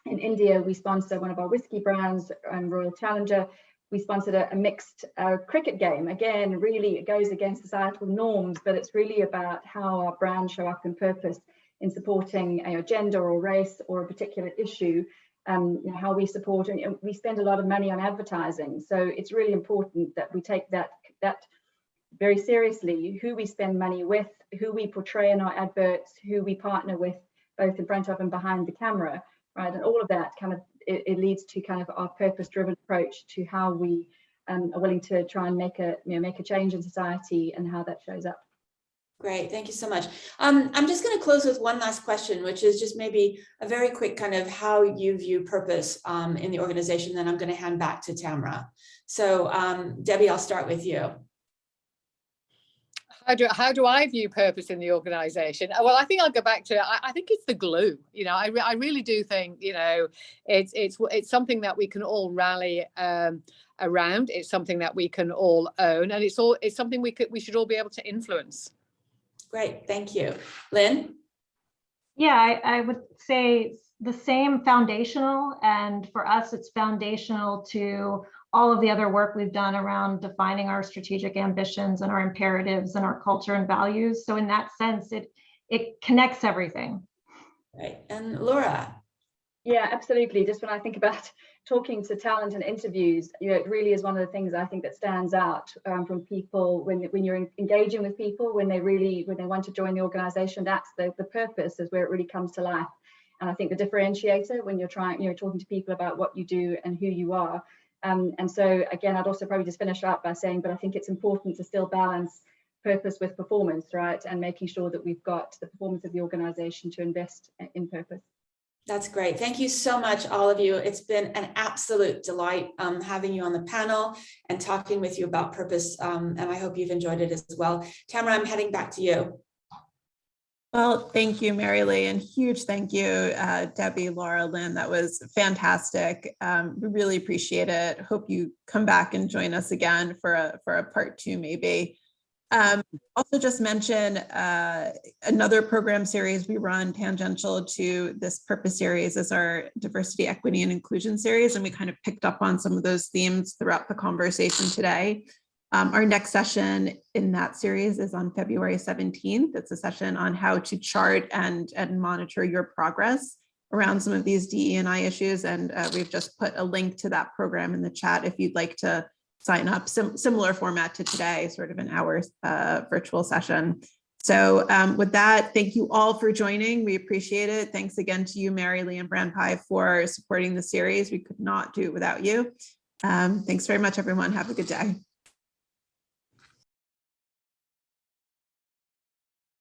In India, we sponsor one of our whiskey brands, Royal Challenger, we sponsored a mixed cricket game. Again, really, it goes against societal norms, but it's really about how our brands show up in purpose in supporting gender or race or a particular issue. How we support, and we spend a lot of money on advertising. So it's really important that we take that very seriously, who we spend money with, who we portray in our adverts, who we partner with, both in front of and behind the camera, right? And all of that kind of, it leads to kind of our purpose-driven approach to how we are willing to try and make a change in society and how that shows up. Great, thank you so much. I'm just going to close with one last question, which is just maybe a very quick kind of how you view purpose in the organization. Then I'm going to hand back to Tamra. So Debbie, I'll start with you. How do I view purpose in the organization? Well, I think I'll go back to, I think it's the glue. I really do think, it's something that we can all rally around. It's something that we can all own, and it's something we should all be able to influence. Great, thank you. Lynn? Yeah, I would say the same, foundational, and for us, it's foundational to all of the other work we've done around defining our strategic ambitions and our imperatives and our culture and values. So in that sense, it connects everything. Right, and Laura? Yeah, absolutely. Just when I think about talking to talent and interviews, it really is one of the things I think that stands out from people when you're engaging with people, when they want to join the organization. That's the purpose, is where it really comes to life. And I think the differentiator when you're talking to people about what you do and who you are. And so again, I'd also probably just finish up by saying, but I think it's important to still balance purpose with performance, right? And making sure that we've got the performance of the organization to invest in purpose. That's great. Thank you so much, all of you. It's been an absolute delight having you on the panel and talking with you about purpose. And I hope you've enjoyed it as well. Tamra, I'm heading back to you. Well, thank you, Mary Lee, and huge thank you, Debbie, Laura, Lynn. That was fantastic. We really appreciate it. Hope you come back and join us again for a part 2, maybe. Also just mention another program series we run tangential to this purpose series is our diversity, equity, and inclusion series. And we kind of picked up on some of those themes throughout the conversation today. Our next session in that series is on February 17th. It's a session on how to chart and monitor your progress around some of these DE&I issues. And we've just put a link to that program in the chat if you'd like to sign up. Similar format to today, sort of an hour virtual session. So with that, thank you all for joining. We appreciate it. Thanks again to you, Mary Lee and BrandPie, for supporting the series. We could not do it without you. Thanks very much, everyone. Have a good day.